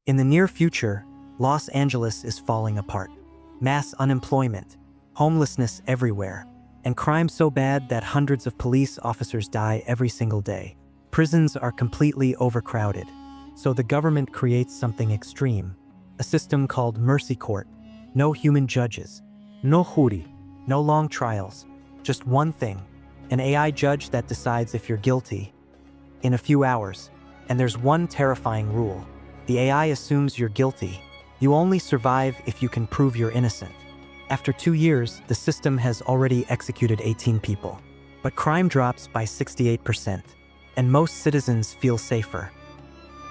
In the near future, Los Angeles is falling apart. Mass unemployment, homelessness everywhere, and crime so bad that hundreds of police officers die every single day. Prisons are completely overcrowded, so the government creates something extreme, a system called mercy court. No human judges, no jury, no long trials, just one thing, an AI judge that decides if you're guilty in a few hours. And there's one terrifying rule. The AI assumes you're guilty. You only survive if you can prove you're innocent. After 2 years, the system has already executed 18 people. But crime drops by 68%, and most citizens feel safer.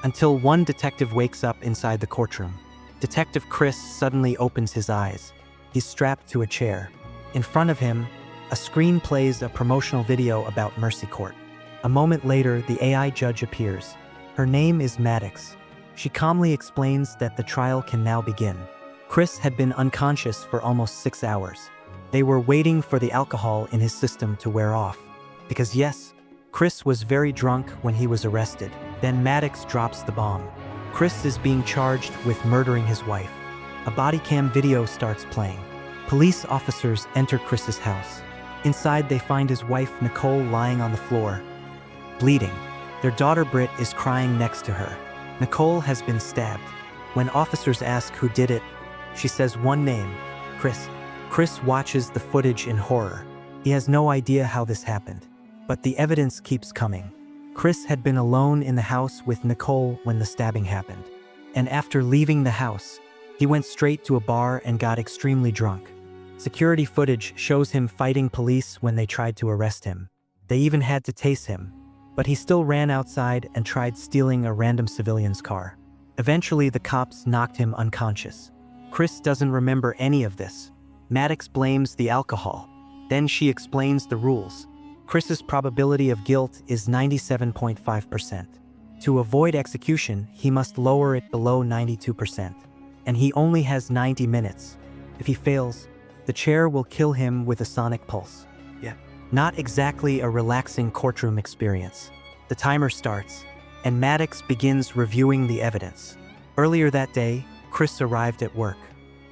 Until one detective wakes up inside the courtroom. Detective Chris suddenly opens his eyes. He's strapped to a chair. In front of him, a screen plays a promotional video about Mercy Court. A moment later, the AI judge appears. Her name is Maddox. She calmly explains that the trial can now begin. Chris had been unconscious for almost 6 hours. They were waiting for the alcohol in his system to wear off. Because yes, Chris was very drunk when he was arrested. Then Maddox drops the bomb. Chris is being charged with murdering his wife. A body cam video starts playing. Police officers enter Chris's house. Inside, they find his wife, Nicole, lying on the floor, bleeding. Their daughter, Britt, is crying next to her. Nicole has been stabbed. When officers ask who did it, she says one name, Chris. Chris watches the footage in horror. He has no idea how this happened. But the evidence keeps coming. Chris had been alone in the house with Nicole when the stabbing happened. And after leaving the house, he went straight to a bar and got extremely drunk. Security footage shows him fighting police when they tried to arrest him. They even had to tase him. But he still ran outside and tried stealing a random civilian's car. Eventually, the cops knocked him unconscious. Chris doesn't remember any of this. Maddox blames the alcohol. Then she explains the rules. Chris's probability of guilt is 97.5%. To avoid execution, he must lower it below 92%. And he only has 90 minutes. If he fails, the chair will kill him with a sonic pulse. Not exactly a relaxing courtroom experience. The timer starts, and Maddox begins reviewing the evidence. Earlier that day, Chris arrived at work,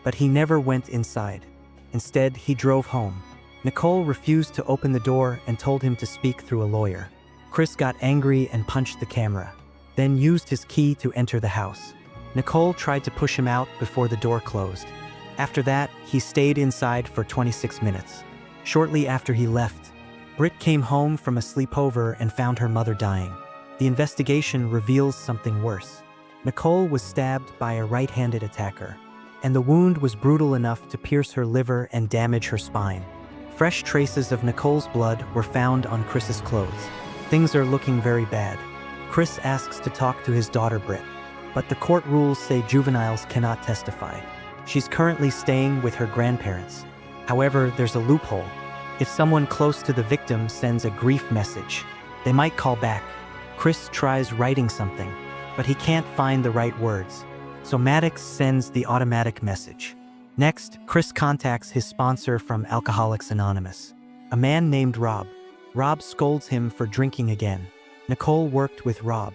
but he never went inside. Instead, he drove home. Nicole refused to open the door and told him to speak through a lawyer. Chris got angry and punched the camera, then used his key to enter the house. Nicole tried to push him out before the door closed. After that, he stayed inside for 26 minutes. Shortly after he left, Britt came home from a sleepover and found her mother dying. The investigation reveals something worse. Nicole was stabbed by a right-handed attacker, and the wound was brutal enough to pierce her liver and damage her spine. Fresh traces of Nicole's blood were found on Chris's clothes. Things are looking very bad. Chris asks to talk to his daughter Britt, but the court rules say juveniles cannot testify. She's currently staying with her grandparents. However, there's a loophole. If someone close to the victim sends a grief message, they might call back. Chris tries writing something, but he can't find the right words, so Maddox sends the automatic message. Next, Chris contacts his sponsor from Alcoholics Anonymous, a man named Rob. Rob scolds him for drinking again. Nicole worked with Rob,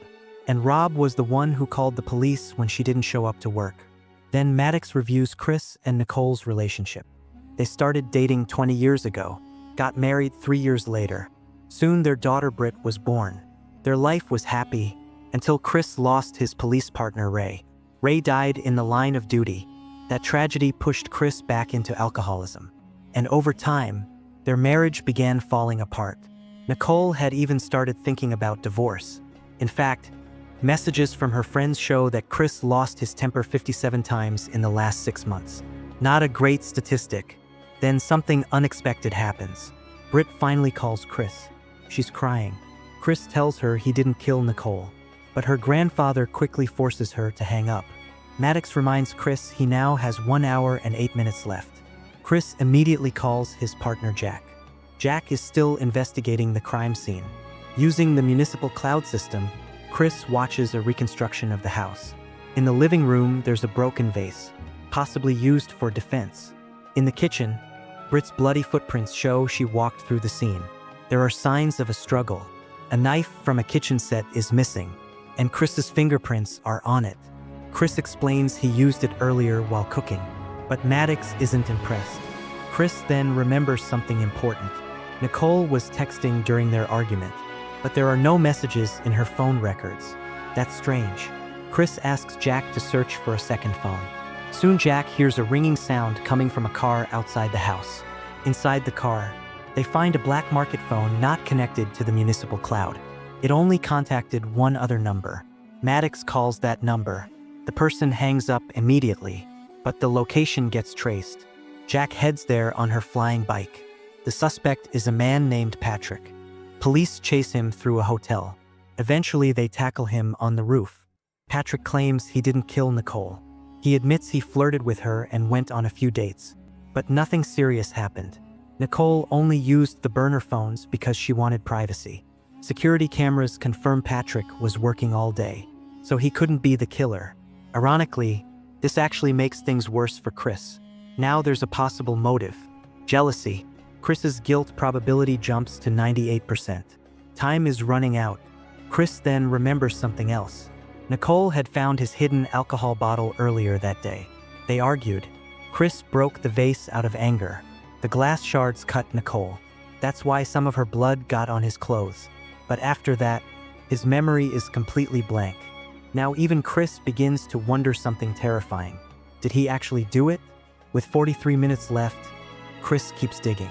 and Rob was the one who called the police when she didn't show up to work. Then Maddox reviews Chris and Nicole's relationship. They started dating 20 years ago, got married 3 years later. Soon their daughter Britt was born. Their life was happy until Chris lost his police partner Ray. Ray died in the line of duty. That tragedy pushed Chris back into alcoholism. And over time, their marriage began falling apart. Nicole had even started thinking about divorce. In fact, messages from her friends show that Chris lost his temper 57 times in the last 6 months. Not a great statistic. Then something unexpected happens. Britt finally calls Chris. She's crying. Chris tells her he didn't kill Nicole, but her grandfather quickly forces her to hang up. Maddox reminds Chris he now has 1 hour and 8 minutes left. Chris immediately calls his partner Jack. Jack is still investigating the crime scene. Using the municipal cloud system, Chris watches a reconstruction of the house. In the living room, there's a broken vase, possibly used for defense. In the kitchen, Britt's bloody footprints show she walked through the scene. There are signs of a struggle. A knife from a kitchen set is missing, and Chris's fingerprints are on it. Chris explains he used it earlier while cooking, but Maddox isn't impressed. Chris then remembers something important. Nicole was texting during their argument, but there are no messages in her phone records. That's strange. Chris asks Jack to search for a second phone. Soon Jack hears a ringing sound coming from a car outside the house. Inside the car, they find a black market phone not connected to the municipal cloud. It only contacted one other number. Maddox calls that number. The person hangs up immediately, but the location gets traced. Jack heads there on her flying bike. The suspect is a man named Patrick. Police chase him through a hotel. Eventually, they tackle him on the roof. Patrick claims he didn't kill Nicole. He admits he flirted with her and went on a few dates, but nothing serious happened. Nicole only used the burner phones because she wanted privacy. Security cameras confirm Patrick was working all day, so he couldn't be the killer. Ironically, this actually makes things worse for Chris. Now there's a possible motive: jealousy. Chris's guilt probability jumps to 98%. Time is running out. Chris then remembers something else. Nicole had found his hidden alcohol bottle earlier that day. They argued. Chris broke the vase out of anger. The glass shards cut Nicole. That's why some of her blood got on his clothes. But after that, his memory is completely blank. Now even Chris begins to wonder something terrifying. Did he actually do it? With 43 minutes left, Chris keeps digging.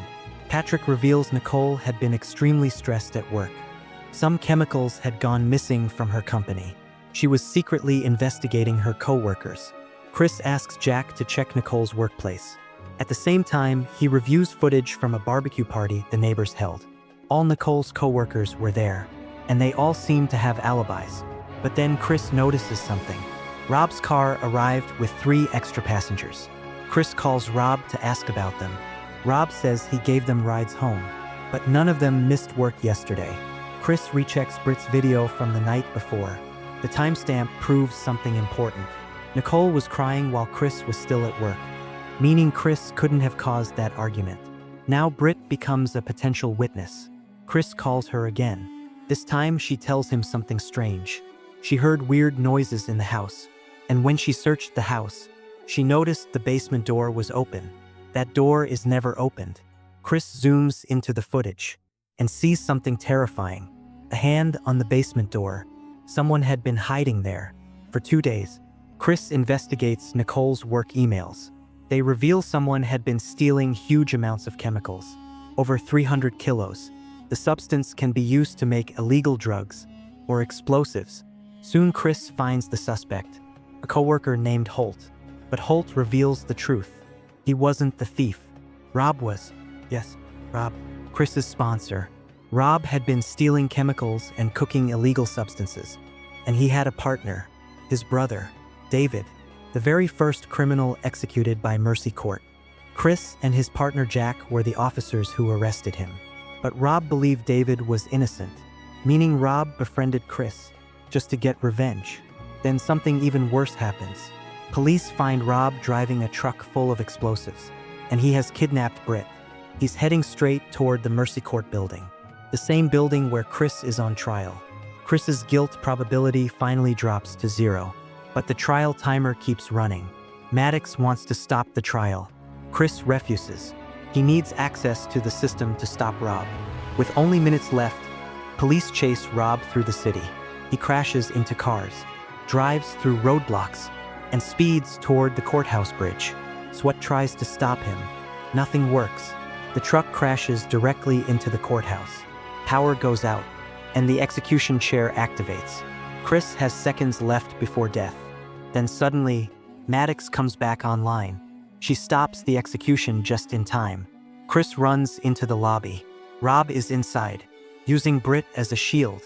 Patrick reveals Nicole had been extremely stressed at work. Some chemicals had gone missing from her company. She was secretly investigating her co-workers. Chris asks Jack to check Nicole's workplace. At the same time, he reviews footage from a barbecue party the neighbors held. All Nicole's co-workers were there, and they all seemed to have alibis. But then Chris notices something. Rob's car arrived with 3 extra passengers. Chris calls Rob to ask about them. Rob says he gave them rides home, but none of them missed work yesterday. Chris rechecks Britt's video from the night before. The timestamp proves something important. Nicole was crying while Chris was still at work, meaning Chris couldn't have caused that argument. Now Britt becomes a potential witness. Chris calls her again. This time she tells him something strange. She heard weird noises in the house, and when she searched the house, she noticed the basement door was open. That door is never opened. Chris zooms into the footage and sees something terrifying. A hand on the basement door. Someone had been hiding there for 2 days. Chris investigates Nicole's work emails. They reveal someone had been stealing huge amounts of chemicals, over 300 kilos. The substance can be used to make illegal drugs or explosives. Soon Chris finds the suspect, a coworker named Holt. But Holt reveals the truth. He wasn't the thief. Rob was. Yes, Rob, Chris's sponsor. Rob had been stealing chemicals and cooking illegal substances. And he had a partner, his brother, David, the very first criminal executed by Mercy Court. Chris and his partner Jack were the officers who arrested him. But Rob believed David was innocent, meaning Rob befriended Chris just to get revenge. Then something even worse happens. Police find Rob driving a truck full of explosives, and he has kidnapped Britt. He's heading straight toward the Mercy Court building, the same building where Chris is on trial. Chris's guilt probability finally drops to 0, but the trial timer keeps running. Maddox wants to stop the trial. Chris refuses. He needs access to the system to stop Rob. With only minutes left, police chase Rob through the city. He crashes into cars, drives through roadblocks, and speeds toward the courthouse bridge. SWAT tries to stop him. Nothing works. The truck crashes directly into the courthouse. Power goes out, and the execution chair activates. Chris has seconds left before death. Then suddenly, Maddox comes back online. She stops the execution just in time. Chris runs into the lobby. Rob is inside, using Britt as a shield.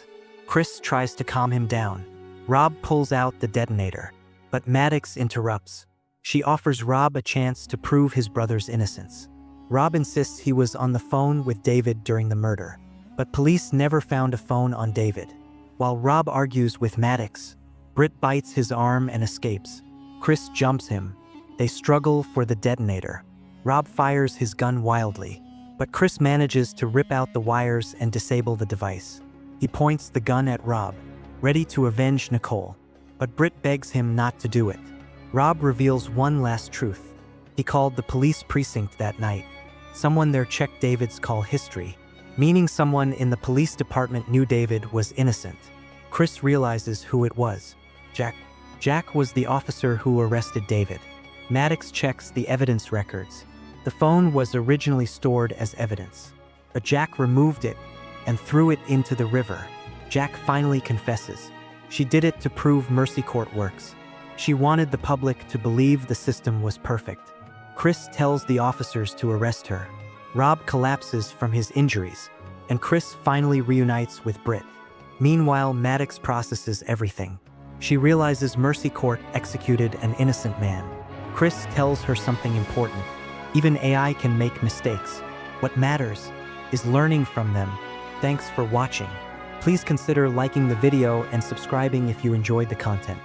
Chris tries to calm him down. Rob pulls out the detonator, but Maddox interrupts. She offers Rob a chance to prove his brother's innocence. Rob insists he was on the phone with David during the murder, but police never found a phone on David. While Rob argues with Maddox, Britt bites his arm and escapes. Chris jumps him. They struggle for the detonator. Rob fires his gun wildly, but Chris manages to rip out the wires and disable the device. He points the gun at Rob, ready to avenge Nicole. but Britt begs him not to do it. Rob reveals one last truth. He called the police precinct that night. Someone there checked David's call history, meaning someone in the police department knew David was innocent. Chris realizes who it was. Jack. Jack was the officer who arrested David. Maddox checks the evidence records. The phone was originally stored as evidence, but Jack removed it and threw it into the river. Jack finally confesses. She did it to prove Mercy Court works. She wanted the public to believe the system was perfect. Chris tells the officers to arrest her. Rob collapses from his injuries, and Chris finally reunites with Britt. Meanwhile, Maddox processes everything. She realizes Mercy Court executed an innocent man. Chris tells her something important. Even AI can make mistakes. What matters is learning from them. Thanks for watching. Please consider liking the video and subscribing if you enjoyed the content.